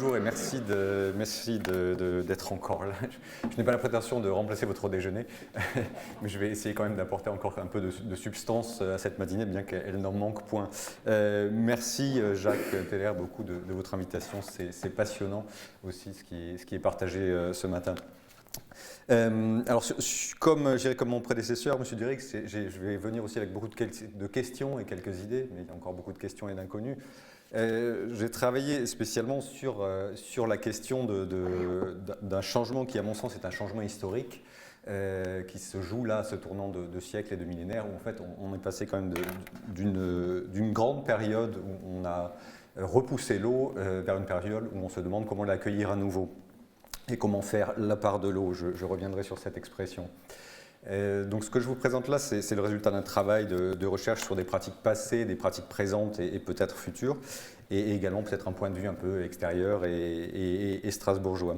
bonjour et merci d'être encore là. Je n'ai pas la prétention de remplacer votre déjeuner, mais je vais essayer quand même d'apporter encore un peu de substance à cette matinée, bien qu'elle n'en manque point. Merci Jacques Teller beaucoup de votre invitation, c'est passionnant aussi ce qui est partagé ce matin. Alors, comme mon prédécesseur, M. Duric, je vais venir aussi avec beaucoup de questions et quelques idées, mais il y a encore beaucoup de questions et d'inconnus. J'ai travaillé spécialement sur la question d'un changement qui, à mon sens, est un changement historique qui se joue là, ce tournant de siècles et de millénaires, où en fait on est passé quand même d'une grande période où on a repoussé l'eau vers une période où on se demande comment l'accueillir à nouveau et comment faire la part de l'eau. Je reviendrai sur cette expression. Donc ce que je vous présente là, c'est le résultat d'un travail de recherche sur des pratiques passées, des pratiques présentes et peut-être futures, et également peut-être un point de vue un peu extérieur et strasbourgeois.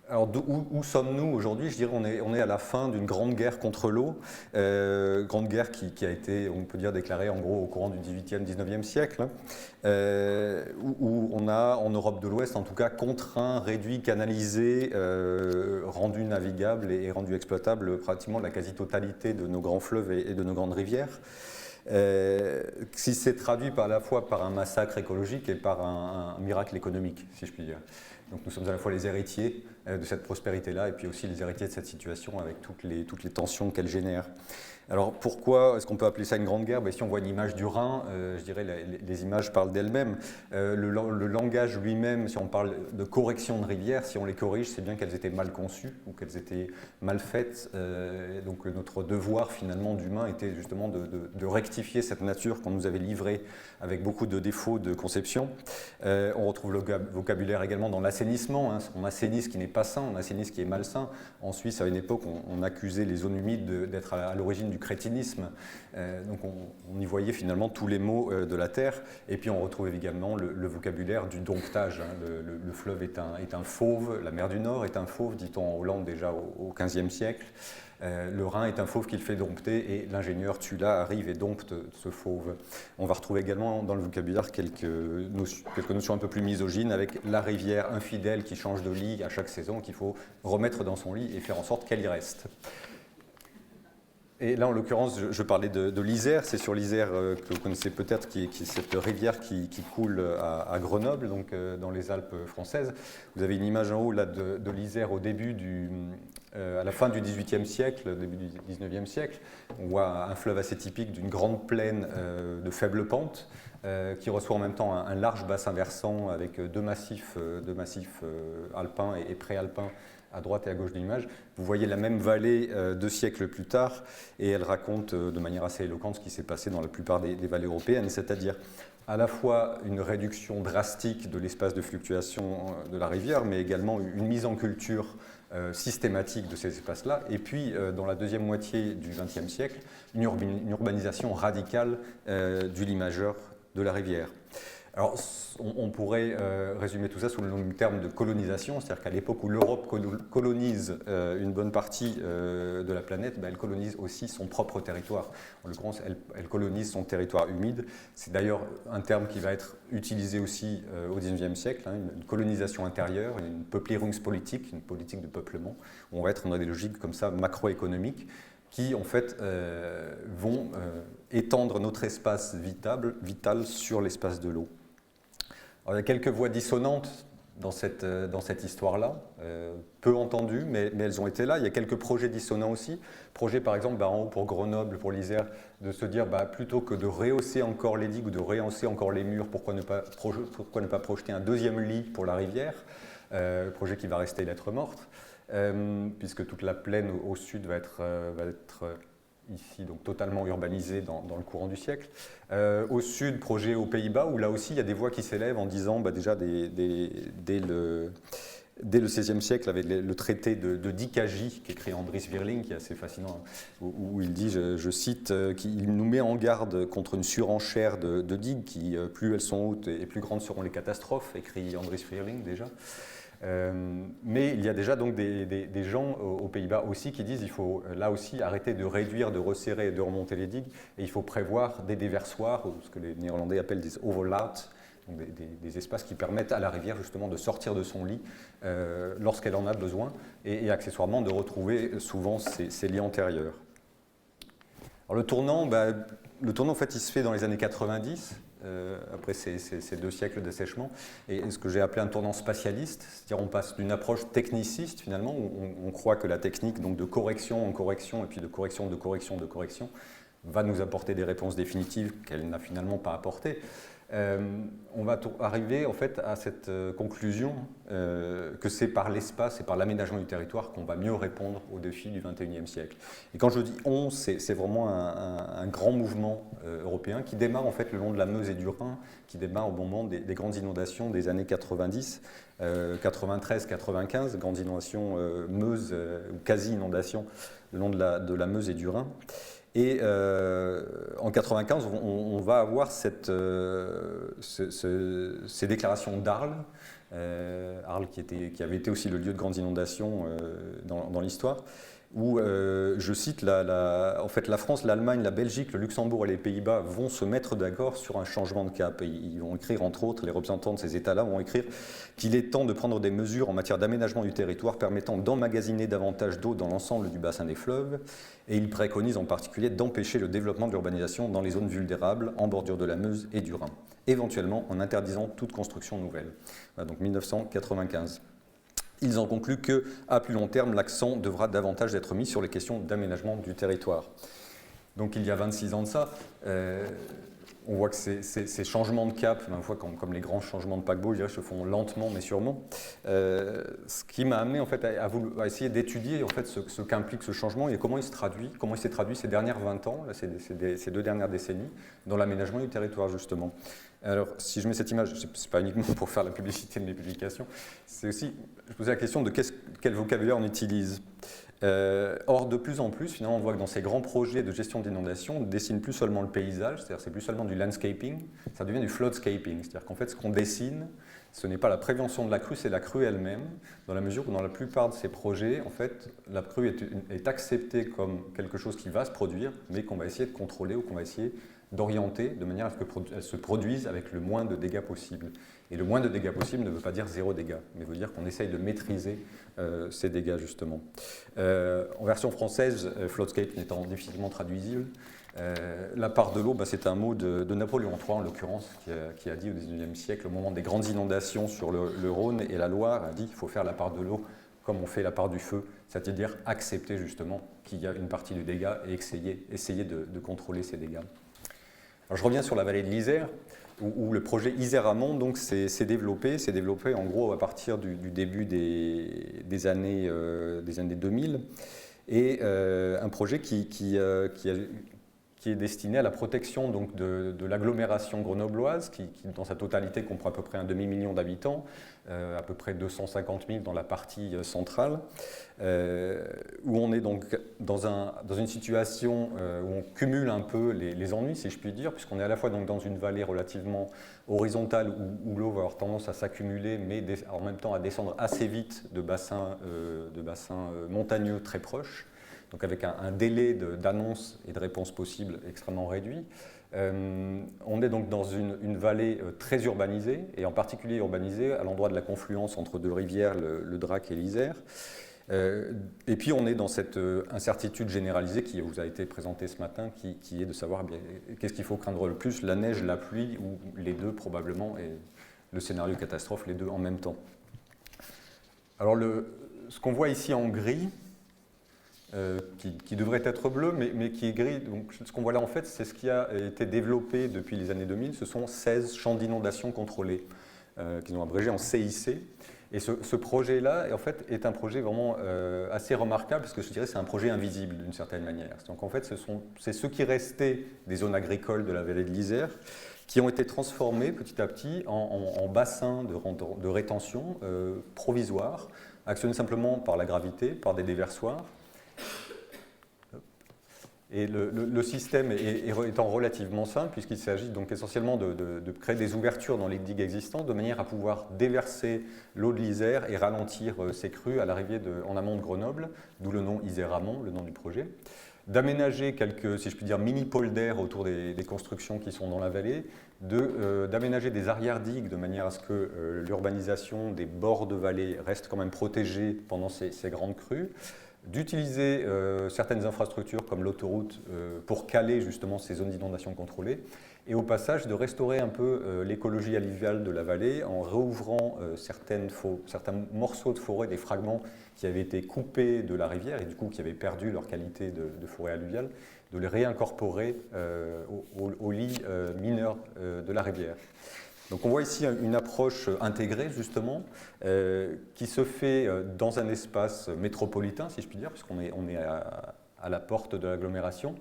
Alors où sommes-nous aujourd'hui? Je dirais on est à la fin d'une grande guerre contre l'eau, grande guerre qui a été, on peut dire, déclarée en gros au courant du 18e, 19e siècle, où on a en Europe de l'Ouest en tout cas contraint, réduit, canalisé, rendu navigable et rendu exploitable pratiquement la quasi-totalité de nos grands fleuves et de nos grandes rivières. Si c'est traduit à la fois par un massacre écologique et par un miracle économique, si je puis dire. Donc nous sommes à la fois les héritiers de cette prospérité-là et puis aussi les héritiers de cette situation avec toutes les tensions qu'elle génère. Alors pourquoi est-ce qu'on peut appeler ça une grande guerre? Si on voit une image du Rhin, je dirais les images parlent d'elles-mêmes. Le langage lui-même, si on parle de correction de rivières, si on les corrige, c'est bien qu'elles étaient mal conçues ou qu'elles étaient mal faites. Donc notre devoir finalement d'humain était justement de rectifier cette nature qu'on nous avait livrée avec beaucoup de défauts de conception. On retrouve le vocabulaire également dans l'assainissement. On assainit ce qui n'est pas sain, on assainit ce qui est malsain. En Suisse, à une époque, on accusait les zones humides d'être à l'origine du crétinisme. Donc on y voyait finalement tous les maux de la terre. Et puis on retrouve également le vocabulaire du domptage. Le fleuve est un fauve, la mer du Nord est un fauve, dit-on en Hollande déjà au XVe siècle. Le Rhin est un fauve qu'il fait dompter et l'ingénieur Tula arrive et dompte ce fauve. On va retrouver également dans le vocabulaire quelques notions un peu plus misogynes avec la rivière infidèle qui change de lit à chaque saison qu'il faut remettre dans son lit et faire en sorte qu'elle y reste. Et là, en l'occurrence, je parlais de l'Isère. C'est sur l'Isère que vous connaissez peut-être, qui est cette rivière qui coule à Grenoble, donc dans les Alpes françaises. Vous avez une image en haut là, de l'Isère au début à la fin du XVIIIe siècle, début du XIXe siècle. On voit un fleuve assez typique d'une grande plaine de faible pente, qui reçoit en même temps un large bassin versant avec deux massifs alpins et préalpins à droite et à gauche de l'image. Vous voyez la même vallée 2 siècles plus tard, et elle raconte de manière assez éloquente ce qui s'est passé dans la plupart des vallées européennes, c'est-à-dire à la fois une réduction drastique de l'espace de fluctuation de la rivière, mais également une mise en culture systématique de ces espaces-là, et puis dans la deuxième moitié du XXe siècle, une urbanisation radicale du lit majeur de la rivière. Alors, on pourrait résumer tout ça sous le terme de colonisation, c'est-à-dire qu'à l'époque où l'Europe colonise une bonne partie de la planète, elle colonise aussi son propre territoire. En l'occurrence, elle colonise son territoire humide. C'est d'ailleurs un terme qui va être utilisé aussi au XIXe siècle, une colonisation intérieure, une Peuplierungspolitik, une politique de peuplement. On va être dans des logiques comme ça macroéconomiques qui en fait vont étendre notre espace vital sur l'espace de l'eau. Alors, il y a quelques voix dissonantes dans cette histoire-là, peu entendues, mais elles ont été là. Il y a quelques projets dissonants aussi. Projet par exemple en haut pour Grenoble, pour l'Isère, de se dire plutôt que de rehausser encore les digues ou de rehausser encore les murs, pourquoi ne pas projeter un deuxième lit pour la rivière, projet qui va rester lettre morte. Puisque toute la plaine au sud va être ici donc totalement urbanisée dans le courant du siècle. Au sud, projet aux Pays-Bas, où là aussi il y a des voix qui s'élèvent en disant déjà dès le XVIe siècle, avec le traité de Dickagie qu'écrit Andries Virling, qui est assez fascinant, où il dit, je cite, qu'il nous met en garde contre une surenchère de digues qui, plus elles sont hautes et plus grandes seront les catastrophes, écrit Andries Virling déjà. Mais il y a déjà donc des gens aux Pays-Bas aussi qui disent qu'il faut là aussi arrêter de réduire, de resserrer et de remonter les digues, et il faut prévoir des déversoirs, ou ce que les Néerlandais appellent des overlaat, donc des espaces qui permettent à la rivière justement de sortir de son lit lorsqu'elle en a besoin, et accessoirement de retrouver souvent ses lits antérieurs. Alors le tournant, en fait, il se fait dans les années 90, après ces 2 siècles d'assèchement, et ce que j'ai appelé un tournant spatialiste, c'est-à-dire on passe d'une approche techniciste finalement, où on croit que la technique donc de correction en correction, et puis de correction de correction de correction, va nous apporter des réponses définitives qu'elle n'a finalement pas apportées. On va arriver en fait à cette conclusion que c'est par l'espace et par l'aménagement du territoire qu'on va mieux répondre aux défis du XXIe siècle. Et quand je dis on, c'est vraiment un grand mouvement européen qui démarre en fait le long de la Meuse et du Rhin, qui démarre au moment des grandes inondations des années 90, 93-95, grandes inondations Meuse ou quasi-inondations le long de la Meuse et du Rhin. Et en 95, on va avoir ces déclarations d'Arles, Arles qui avait été aussi le lieu de grandes inondations dans l'histoire, où, je cite, en fait, la France, l'Allemagne, la Belgique, le Luxembourg et les Pays-Bas vont se mettre d'accord sur un changement de cap. Et ils vont écrire, entre autres, les représentants de ces États-là vont écrire qu'il est temps de prendre des mesures en matière d'aménagement du territoire permettant d'emmagasiner davantage d'eau dans l'ensemble du bassin des fleuves. Et ils préconisent en particulier d'empêcher le développement de l'urbanisation dans les zones vulnérables en bordure de la Meuse et du Rhin, éventuellement en interdisant toute construction nouvelle. Voilà, donc 1995. Ils en concluent qu'à plus long terme, l'accent devra davantage être mis sur les questions d'aménagement du territoire. Donc il y a 26 ans de ça, on voit que ces changements de cap, une fois comme les grands changements de paquebot, je dirais, se font lentement mais sûrement. Ce qui m'a amené en fait, à essayer d'étudier en fait, ce qu'implique ce changement et comment il s'est traduit ces dernières 20 ans, là, ces 2 dernières décennies, dans l'aménagement du territoire justement. Alors, si je mets cette image, ce n'est pas uniquement pour faire la publicité de mes publications, c'est aussi, je posais la question de quel vocabulaire on utilise. Or, de plus en plus, finalement, on voit que dans ces grands projets de gestion d'inondation, on ne dessine plus seulement le paysage, c'est-à-dire c'est plus seulement du landscaping, ça devient du floadscaping, c'est-à-dire qu'en fait, ce qu'on dessine, ce n'est pas la prévention de la crue, c'est la crue elle-même, dans la mesure où dans la plupart de ces projets, en fait, la crue est acceptée comme quelque chose qui va se produire, mais qu'on va essayer de contrôler ou qu'on va essayer d'orienter de manière à ce qu'elle se produise avec le moins de dégâts possible. Et le moins de dégâts possible ne veut pas dire 0 dégâts, mais veut dire qu'on essaye de maîtriser ces dégâts, justement. En version française, floadscape n'étant difficilement traduisible, la part de l'eau, c'est un mot de Napoléon III, en l'occurrence, qui a dit au XIXe siècle, au moment des grandes inondations sur le Rhône et la Loire, a dit qu'il faut faire la part de l'eau comme on fait la part du feu, c'est-à-dire accepter justement qu'il y a une partie du dégât et essayer de contrôler ces dégâts. Alors, je reviens sur la vallée de l'Isère, où le projet Isère-Amont s'est développé en gros à partir du début des années 2000, et un projet qui est destiné à la protection donc, de l'agglomération grenobloise, qui dans sa totalité comprend à peu près un demi-million d'habitants, à peu près 250 000 dans la partie centrale, où on est donc dans une situation où on cumule un peu les ennuis, si je puis dire, puisqu'on est à la fois donc dans une vallée relativement horizontale où l'eau va avoir tendance à s'accumuler, mais en même temps à descendre assez vite de bassins montagneux très proches, donc avec un délai d'annonce et de réponse possible extrêmement réduit. On est donc dans une vallée très urbanisée, et en particulier urbanisée à l'endroit de la confluence entre 2 rivières, le Drac et l'Isère. Et puis on est dans cette incertitude généralisée qui vous a été présentée ce matin, qui est de savoir qu'est-ce qu'il faut craindre le plus, la neige, la pluie, ou les deux probablement, et le scénario catastrophe, les deux en même temps. Alors ce qu'on voit ici en gris, qui devrait être bleu, mais qui est gris. Donc, ce qu'on voit là, en fait, c'est ce qui a été développé depuis les années 2000. Ce sont 16 champs d'inondation contrôlés, qu'ils ont abrégé en CIC. Et ce projet-là, en fait, est un projet vraiment assez remarquable, parce que je dirais que c'est un projet invisible, d'une certaine manière. Donc, en fait, c'est ce qui restait des zones agricoles de la vallée de l'Isère, qui ont été transformés petit à petit en bassins de rétention provisoires, actionnés simplement par la gravité, par des déversoirs. Et le système étant relativement simple, puisqu'il s'agit donc essentiellement de créer des ouvertures dans les digues existantes, de manière à pouvoir déverser l'eau de l'Isère et ralentir ces crues à l'arrivée en amont de Grenoble, d'où le nom Isère-Amont, le nom du projet. D'aménager quelques, si je puis dire, mini-pôles d'air autour des constructions qui sont dans la vallée, d'aménager des arrière-digues de manière à ce que l'urbanisation des bords de vallée reste quand même protégée pendant ces grandes crues, d'utiliser certaines infrastructures comme l'autoroute pour caler justement ces zones d'inondation contrôlées, et au passage de restaurer un peu l'écologie alluviale de la vallée en réouvrant certains morceaux de forêt, des fragments qui avaient été coupés de la rivière et du coup qui avaient perdu leur qualité de forêt alluviale, de les réincorporer au lit mineur de la rivière. Donc on voit ici une approche intégrée justement qui se fait dans un espace métropolitain, si je puis dire, puisqu'on est à la porte de l'agglomération,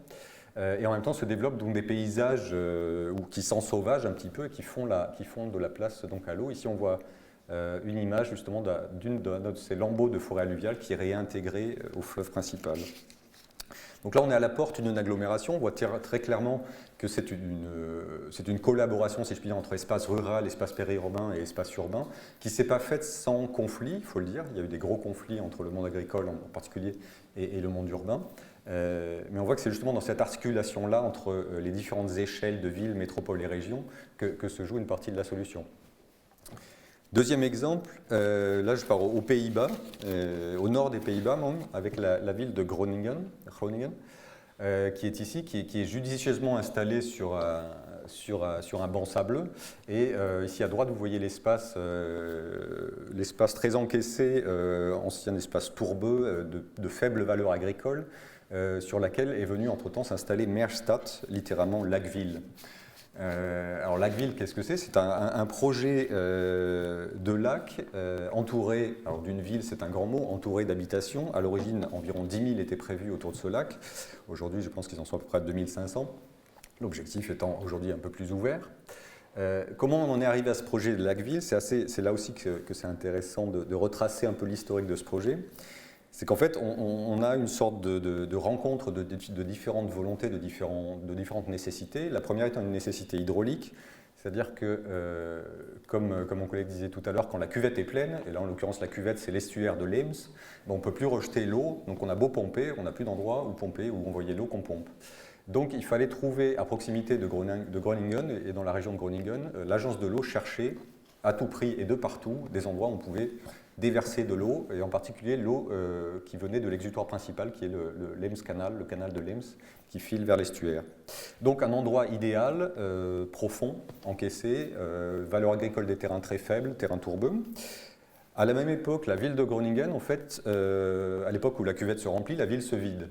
et en même temps se développent donc des paysages qui s'ensauvages un petit peu et qui font de la place donc à l'eau. Ici on voit une image justement d'une de ces lambeaux de forêt alluviale qui est réintégrée au fleuve principal. Donc là, on est à la porte d'une agglomération. On voit très clairement que c'est une collaboration, si je puis dire, entre espace rural, espace périurbain et espace urbain, qui ne s'est pas faite sans conflit, il faut le dire. Il y a eu des gros conflits entre le monde agricole en particulier et le monde urbain. Mais on voit que c'est justement dans cette articulation-là entre les différentes échelles de villes, métropoles et régions que se joue une partie de la solution. Deuxième exemple, là je pars aux Pays-Bas, au nord des Pays-Bas même, avec la ville de Groningen, qui est ici, qui est judicieusement installée sur un banc sableux. Et ici à droite, vous voyez l'espace très encaissé, ancien espace tourbeux, de faible valeur agricole, sur laquelle est venu entre-temps s'installer Meerstad, littéralement lac-ville. Alors Lac-Ville, qu'est-ce que c'est? C'est un projet de lac entouré, alors d'une ville c'est un grand mot, entouré d'habitations. À l'origine, environ 10 000 étaient prévus autour de ce lac. Aujourd'hui, je pense qu'ils en sont à peu près 2500. L'objectif étant aujourd'hui un peu plus ouvert. Comment on en est arrivé à ce projet de Lac-Ville? C'est là aussi que c'est intéressant de retracer un peu l'historique de ce projet. C'est qu'en fait, on a une sorte de rencontre de différentes volontés, de différentes nécessités. La première étant une nécessité hydraulique, c'est-à-dire que, comme mon collègue disait tout à l'heure, quand la cuvette est pleine, et là en l'occurrence la cuvette c'est l'estuaire de l'Ems, on ne peut plus rejeter l'eau, donc on a beau pomper, on n'a plus d'endroit où pomper, où envoyer l'eau qu'on pompe. Donc il fallait trouver à proximité de Groningen et dans la région de Groningen, l'agence de l'eau cherchait à tout prix et de partout des endroits où on pouvait déverser de l'eau, et en particulier l'eau qui venait de l'exutoire principal, qui est l'Ems Canal, le canal de l'Ems, qui file vers l'estuaire. Donc un endroit idéal, profond, encaissé, valeur agricole des terrains très faible, terrain tourbeux. À la même époque, la ville de Groningen, en fait, à l'époque où la cuvette se remplit, la ville se vide.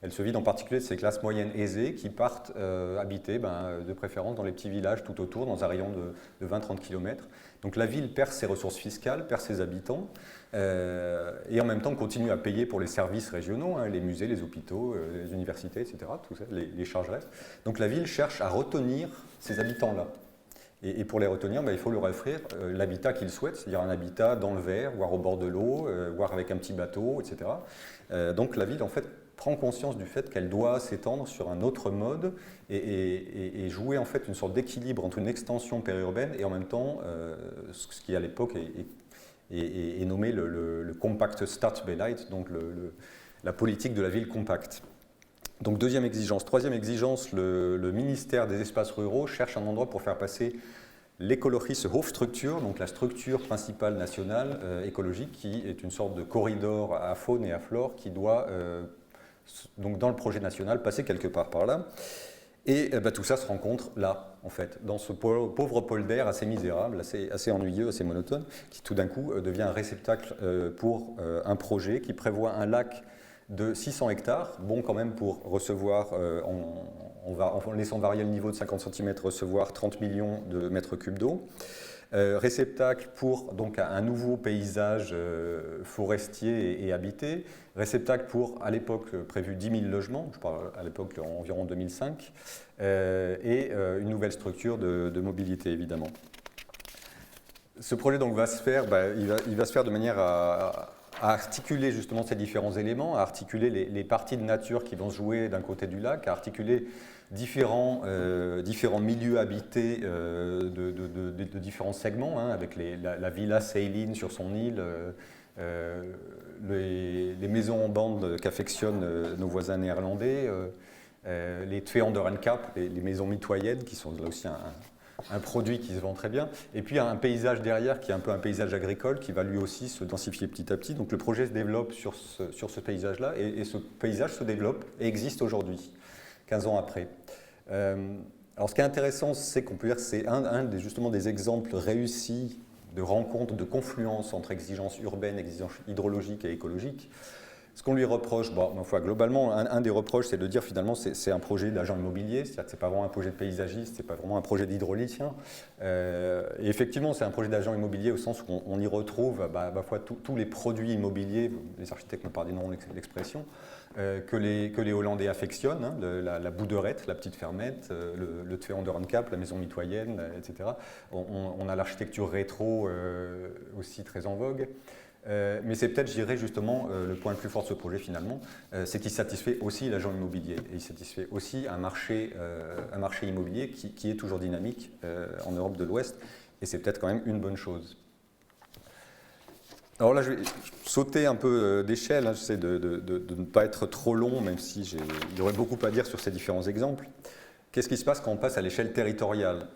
Elle se vide en particulier de ces classes moyennes aisées qui partent habiter de préférence dans les petits villages tout autour, dans un rayon de 20-30 km. Donc la ville perd ses ressources fiscales, perd ses habitants, et en même temps continue à payer pour les services régionaux, les musées, les hôpitaux, les universités, etc., tout ça, les charges restent. Donc la ville cherche à retenir ces habitants-là. Et pour les retenir, il faut leur offrir l'habitat qu'ils souhaitent, c'est-à-dire un habitat dans le vert, voire au bord de l'eau, voire avec un petit bateau, etc. Donc la ville, en fait, prend conscience du fait qu'elle doit s'étendre sur un autre mode et jouer en fait une sorte d'équilibre entre une extension périurbaine et en même temps ce qui à l'époque est nommé le Compact Stadsbeleid, donc la politique de la ville compacte. Donc deuxième exigence. Troisième exigence, le ministère des espaces ruraux cherche un endroit pour faire passer l'écologische Hoofdstructuur, donc la structure principale nationale écologique qui est une sorte de corridor à faune et à flore qui doit donc dans le projet national, passer quelque part par là. Et tout ça se rencontre là, en fait, dans ce pauvre pôle d'air assez misérable, assez ennuyeux, assez monotone, qui tout d'un coup devient un réceptacle pour un projet qui prévoit un lac de 600 hectares, bon quand même pour recevoir, en laissant varier le niveau de 50 cm, recevoir 30 millions de mètres cubes d'eau. Réceptacle pour donc un nouveau paysage forestier et habité, réceptacle pour à l'époque prévu 10 000 logements, je parle à l'époque environ 2005, et une nouvelle structure de mobilité évidemment. Ce projet donc va se faire, il va se faire de manière à à articuler justement ces différents éléments, à articuler les parties de nature qui vont se jouer d'un côté du lac, à articuler différents milieux habités de différents segments, hein, avec la villa Céline sur son île, les maisons en bande qu'affectionnent nos voisins néerlandais, les Twee Anderen Cap, les maisons mitoyennes, qui sont là aussi un produit qui se vend très bien, et puis un paysage derrière qui est un peu un paysage agricole qui va lui aussi se densifier petit à petit. Donc le projet se développe sur ce paysage-là, et ce paysage se développe et existe aujourd'hui, 15 ans après. Alors ce qui est intéressant, c'est qu'on peut dire que c'est justement des exemples réussis de rencontres, de confluence entre exigences urbaines, exigences hydrologiques et écologiques. Ce qu'on lui reproche, globalement, un des reproches, c'est de dire finalement c'est un projet d'agent immobilier, c'est-à-dire que ce n'est pas vraiment un projet de paysagiste, ce n'est pas vraiment un projet d'hydraulicien. Et effectivement, c'est un projet d'agent immobilier au sens où on y retrouve tous les produits immobiliers, les architectes me pardonneront l'expression, que les Hollandais affectionnent, hein, la bouderette, la petite fermette, le Twee Anderen Cap, la maison mitoyenne, etc. On a l'architecture rétro aussi très en vogue. Mais c'est peut-être, je dirais justement, le point le plus fort de ce projet finalement, c'est qu'il satisfait aussi l'agent immobilier, et il satisfait aussi un marché immobilier qui est toujours dynamique en Europe de l'Ouest, et c'est peut-être quand même une bonne chose. Alors là, je vais sauter un peu d'échelle, hein, j'essaie de ne pas être trop long, même si il y aurait beaucoup à dire sur ces différents exemples. Qu'est-ce qui se passe quand on passe à l'échelle territoriale,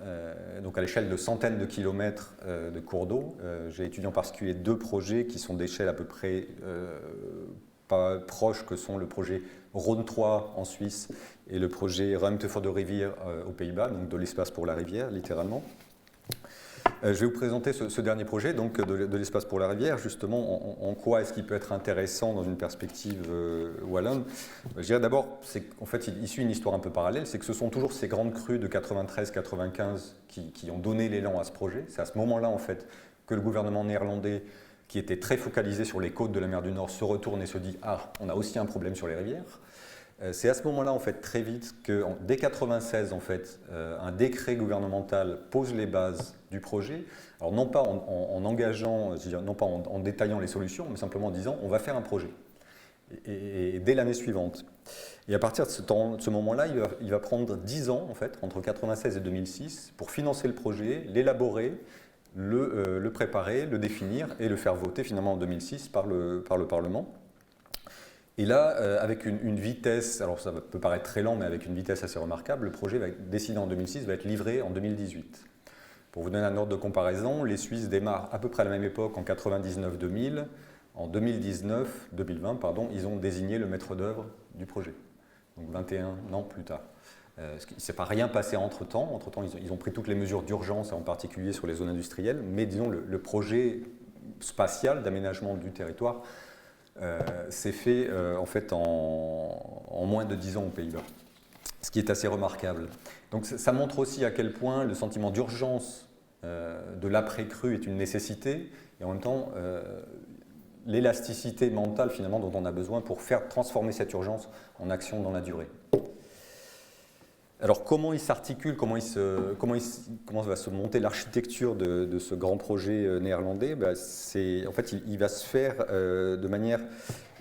donc à l'échelle de centaines de kilomètres de cours d'eau? J'ai étudié en particulier 2 projets qui sont d'échelle à peu près pas proches, que sont le projet Rhône 3 en Suisse et le projet Ruimte voor de Rivier aux Pays-Bas, donc de l'espace pour la rivière, littéralement. Je vais vous présenter ce dernier projet, donc de l'espace pour la rivière. Justement, en quoi est-ce qu'il peut être intéressant dans une perspective wallonne? Je dirais d'abord, qu'en fait, il suit une histoire un peu parallèle, c'est que ce sont toujours ces grandes crues de 93-95 qui ont donné l'élan à ce projet. C'est à ce moment-là, en fait, que le gouvernement néerlandais, qui était très focalisé sur les côtes de la mer du Nord, se retourne et se dit « Ah, on a aussi un problème sur les rivières ». C'est à ce moment-là, en fait, très vite, que dès 1996, en fait, un décret gouvernemental pose les bases du projet. Alors non pas en engageant, non pas en détaillant les solutions, mais simplement en disant on va faire un projet. Et dès l'année suivante. Et à partir de ce moment-là, il va prendre 10 ans, en fait, entre 1996 et 2006, pour financer le projet, l'élaborer, le préparer, le définir et le faire voter finalement en 2006 par le Parlement. Et là, avec une vitesse, alors ça peut paraître très lent, mais avec une vitesse assez remarquable, le projet va être décidé en 2006, va être livré en 2018. Pour vous donner un ordre de comparaison, les Suisses démarrent à peu près à la même époque en 99-2000. En 2019, 2020, pardon, ils ont désigné le maître d'œuvre du projet. Donc 21 ans plus tard. Il ne s'est pas rien passé entre-temps. Entre-temps, ils ont pris toutes les mesures d'urgence, en particulier sur les zones industrielles. Mais disons, le projet spatial d'aménagement du territoire c'est fait en fait en moins de 10 ans aux Pays-Bas, ce qui est assez remarquable. Donc ça montre aussi à quel point le sentiment d'urgence de l'après-crue est une nécessité, et en même temps l'élasticité mentale finalement dont on a besoin pour faire transformer cette urgence en action dans la durée. Alors comment il s'articule, comment va se monter l'architecture de ce grand projet néerlandais? En fait, il va se faire de manière,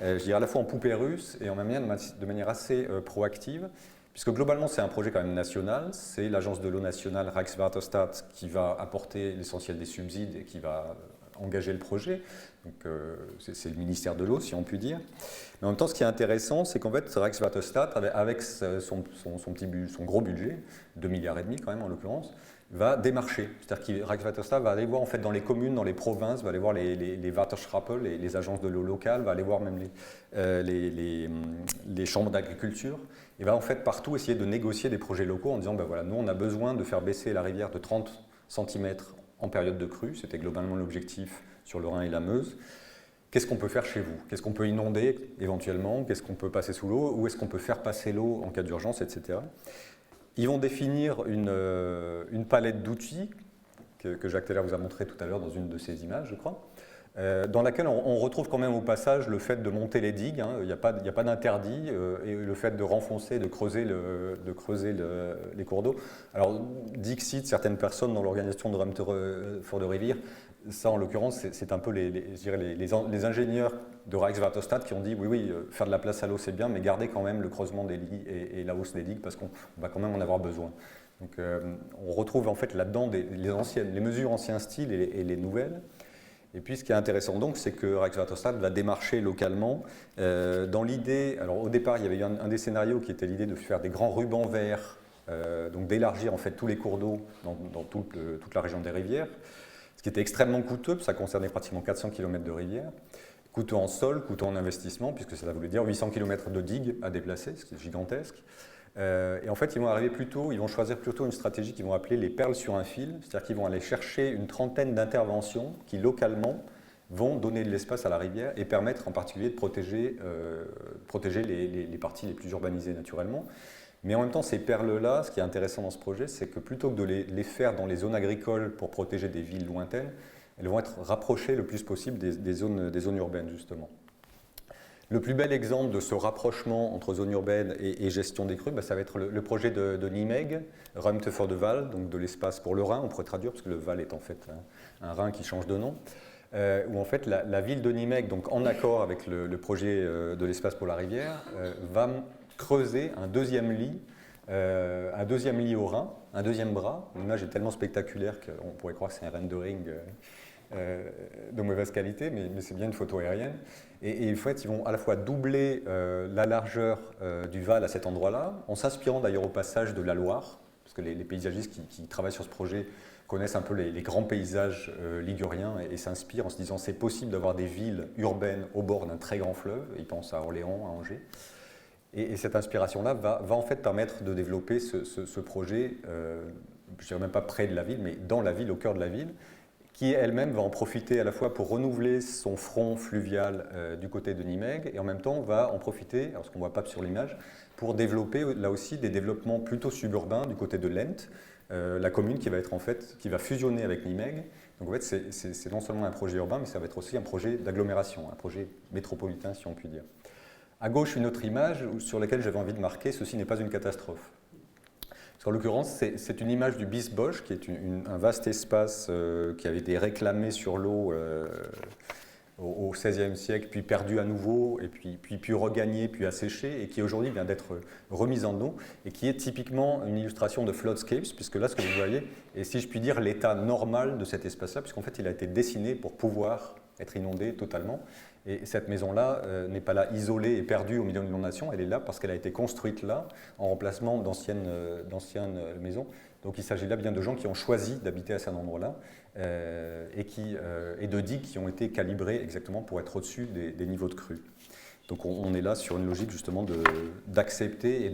je dirais à la fois en poupée russe et en même de manière assez proactive, puisque globalement c'est un projet quand même national, c'est l'agence de l'eau nationale Rijkswaterstaat qui va apporter l'essentiel des subsides et qui va engager le projet. Donc c'est le ministère de l'eau, si on peut dire. Mais en même temps, ce qui est intéressant, c'est qu'en fait, Rijkswaterstaat, avec son gros budget, 2,5 milliards quand même en l'occurrence, va démarcher. C'est-à-dire que Rijkswaterstaat va aller voir en fait dans les communes, dans les provinces, va aller voir les waterschappen, les agences de l'eau locale, va aller voir même les chambres d'agriculture, et va en fait partout essayer de négocier des projets locaux en disant, voilà, nous on a besoin de faire baisser la rivière de 30 cm en période de crue, c'était globalement l'objectif sur le Rhin et la Meuse. Qu'est-ce qu'on peut faire chez vous? Qu'est-ce qu'on peut inonder éventuellement? Qu'est-ce qu'on peut passer sous l'eau? Où est-ce qu'on peut faire passer l'eau en cas d'urgence, etc. Ils vont définir une palette d'outils que Jacques Teller vous a montré tout à l'heure dans une de ses images, je crois, dans laquelle on retrouve quand même au passage le fait de monter les digues, hein, il n'y a pas d'interdit, et le fait de renfoncer, de creuser les cours d'eau. Alors, dixit certaines personnes dans l'organisation de Ruimte voor de Rivier, ça, en l'occurrence, c'est un peu je dirais les ingénieurs de Rijkswaterstaat qui ont dit oui, oui, faire de la place à l'eau, c'est bien, mais garder quand même le creusement des ligues et la hausse des digues parce qu'on va quand même en avoir besoin. Donc, on retrouve en fait là-dedans les mesures anciens styles et les nouvelles. Et puis, ce qui est intéressant donc, c'est que Rijkswaterstaat va démarcher localement. Dans l'idée, alors au départ, il y avait eu un des scénarios qui était l'idée de faire des grands rubans verts, donc d'élargir en fait tous les cours d'eau dans toute la région des rivières, ce qui était extrêmement coûteux, ça concernait pratiquement 400 km de rivières, coûteux en sol, coûteux en investissement, puisque ça voulait dire 800 km de digues à déplacer, ce qui est gigantesque. Et en fait, ils vont choisir plutôt une stratégie qu'ils vont appeler les perles sur un fil, c'est-à-dire qu'ils vont aller chercher une trentaine d'interventions qui, localement, vont donner de l'espace à la rivière et permettre en particulier de protéger les parties les plus urbanisées naturellement. Mais en même temps, ces perles-là, ce qui est intéressant dans ce projet, c'est que plutôt que de les faire dans les zones agricoles pour protéger des villes lointaines, elles vont être rapprochées le plus possible des zones urbaines, justement. Le plus bel exemple de ce rapprochement entre zone urbaine et gestion des crues, ça va être le projet de Nimègue, Ruimte voor de Waal, donc de l'espace pour le Rhin, on pourrait traduire, parce que le Waal est en fait un Rhin qui change de nom, où en fait la ville de Nimègue, donc en accord avec le projet de l'espace pour la rivière, va creuser un deuxième lit au Rhin, un deuxième bras. L'image est tellement spectaculaire qu'on pourrait croire que c'est un rendering de mauvaise qualité, mais c'est bien une photo aérienne. Et en fait, ils vont à la fois doubler la largeur du Waal à cet endroit-là, en s'inspirant d'ailleurs au passage de la Loire, parce que les paysagistes qui travaillent sur ce projet connaissent un peu les grands paysages liguriens et s'inspirent en se disant c'est possible d'avoir des villes urbaines au bord d'un très grand fleuve. Ils pensent à Orléans, à Angers. Et cette inspiration-là va en fait permettre de développer ce projet, je ne dirais même pas près de la ville, mais dans la ville, au cœur de la ville, qui elle-même va en profiter à la fois pour renouveler son front fluvial du côté de Nimègue et en même temps va en profiter, alors ce qu'on ne voit pas sur l'image, pour développer là aussi des développements plutôt suburbains du côté de Lent, la commune qui va fusionner avec Nimègue. Donc en fait c'est non seulement un projet urbain, mais ça va être aussi un projet d'agglomération, un projet métropolitain si on peut dire. À gauche, une autre image sur laquelle j'avais envie de marquer « Ceci n'est pas une catastrophe ». En l'occurrence, c'est une image du Biesbosch, qui est un vaste espace qui avait été réclamé sur l'eau au XVIe siècle, puis perdu à nouveau, et puis regagné, puis asséché, et qui aujourd'hui vient d'être remis en eau, et qui est typiquement une illustration de Floadscapes, puisque là, ce que vous voyez, est, si je puis dire, l'état normal de cet espace-là, puisqu'en fait, il a été dessiné pour pouvoir être inondé totalement. Et cette maison-là n'est pas là isolée et perdue au milieu de l'inondation, elle est là parce qu'elle a été construite là, en remplacement d'anciennes maisons. Donc il s'agit là bien de gens qui ont choisi d'habiter à cet endroit-là et de digues qui ont été calibrées exactement pour être au-dessus des niveaux de crue. Donc on est là sur une logique justement d'accepter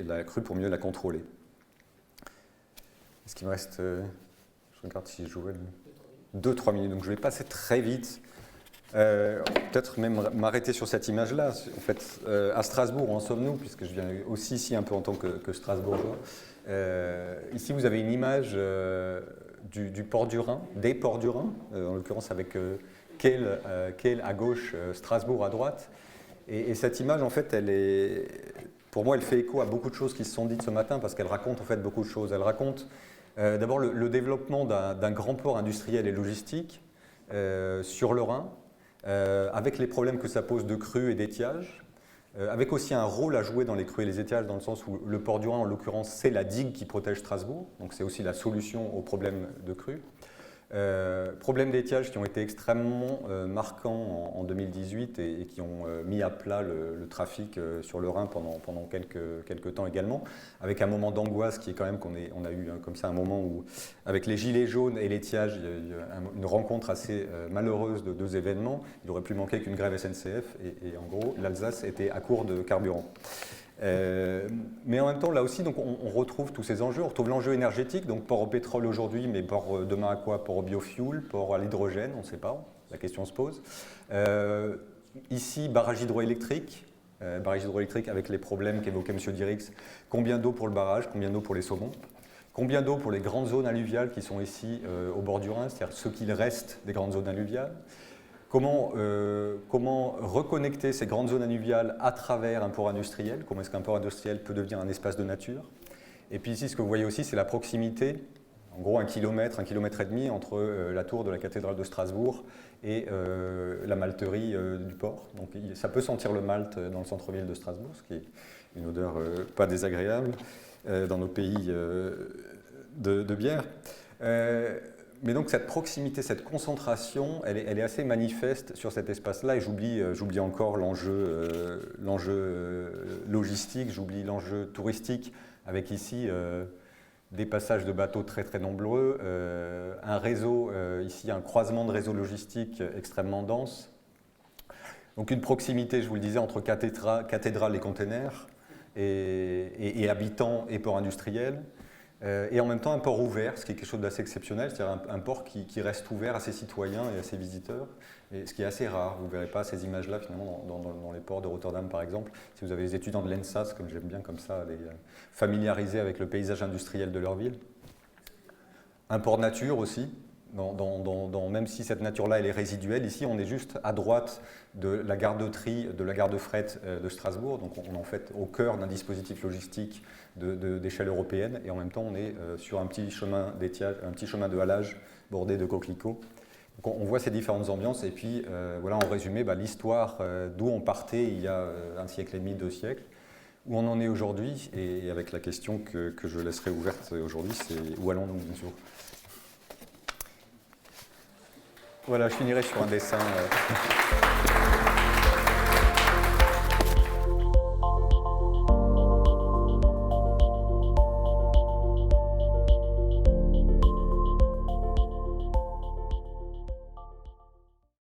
la crue pour mieux la contrôler. Est-ce qu'il me reste, je regarde si je jouais 2-3 minutes, donc je vais passer très vite. Peut-être même m'arrêter sur cette image-là. En fait, à Strasbourg, où en sommes-nous, puisque je viens aussi ici un peu en tant que Strasbourgeois. Ici, vous avez une image du port du Rhin, des ports du Rhin, en l'occurrence avec Kehl à gauche, Strasbourg à droite. Et cette image, en fait, pour moi, elle fait écho à beaucoup de choses qui se sont dites ce matin, parce qu'elle raconte en fait beaucoup de choses. Elle raconte d'abord le développement d'un grand port industriel et logistique sur le Rhin, avec les problèmes que ça pose de crues et d'étiage, avec aussi un rôle à jouer dans les crues et les étiages, dans le sens où le port du Rhin, en l'occurrence, c'est la digue qui protège Strasbourg, donc c'est aussi la solution aux problèmes de crues. Problèmes d'étiage qui ont été extrêmement marquants en 2018 et qui ont mis à plat le trafic sur le Rhin pendant quelques temps également, avec un moment d'angoisse qui est quand même qu'on a eu comme ça un moment où, avec les gilets jaunes et l'étiage, il y a eu une rencontre assez malheureuse de deux événements. Il aurait pu manquer qu'une grève SNCF et en gros l'Alsace était à court de carburant. Mais en même temps, là aussi, donc, on retrouve tous ces enjeux. On retrouve l'enjeu énergétique, donc port au pétrole aujourd'hui, mais port demain à quoi? Port au biofuel, port à l'hydrogène, on ne sait pas, la question se pose. Ici, barrage hydroélectrique avec les problèmes qu'évoquait M. Dirix. Combien d'eau pour le barrage, combien d'eau pour les saumons? Combien d'eau pour les grandes zones alluviales qui sont ici au bord du Rhin, c'est-à-dire ce qu'il reste des grandes zones alluviales? Comment reconnecter ces grandes zones alluviales à travers un port industriel? Comment est-ce qu'un port industriel peut devenir un espace de nature? Et puis ici, ce que vous voyez aussi, c'est la proximité, en gros 1 kilomètre et demi entre la tour de la cathédrale de Strasbourg et la malterie du port. Donc ça peut sentir le malt dans le centre-ville de Strasbourg, ce qui est une odeur pas désagréable dans nos pays de bière. Mais donc cette proximité, cette concentration, elle est assez manifeste sur cet espace-là, et j'oublie encore l'enjeu logistique, j'oublie l'enjeu touristique, avec ici des passages de bateaux très très nombreux, un réseau, ici un croisement de réseaux logistiques extrêmement dense. Donc une proximité, je vous le disais, entre cathédrale et containers, et habitants et port industriel. Et en même temps un port ouvert, ce qui est quelque chose d'assez exceptionnel, c'est-à-dire un port qui reste ouvert à ses citoyens et à ses visiteurs, et ce qui est assez rare. Vous ne verrez pas ces images-là finalement dans les ports de Rotterdam par exemple. Si vous avez des étudiants de l'ENSAS, comme j'aime bien comme ça, les familiariser avec le paysage industriel de leur ville. Un port nature aussi, même si cette nature-là elle est résiduelle, ici on est juste à droite de la gare de tri, de la gare de fret de Strasbourg, donc on est en fait au cœur d'un dispositif logistique d'échelle européenne, et en même temps on est sur un petit chemin d'étiage, un petit chemin de halage bordé de coquelicots. Donc on voit ces différentes ambiances, et puis voilà en résumé l'histoire d'où on partait il y a 1 siècle et demi, 2 siècles, où on en est aujourd'hui, et avec la question que je laisserai ouverte aujourd'hui, c'est où allons-nous bien sûr. Voilà, je finirai sur un dessin.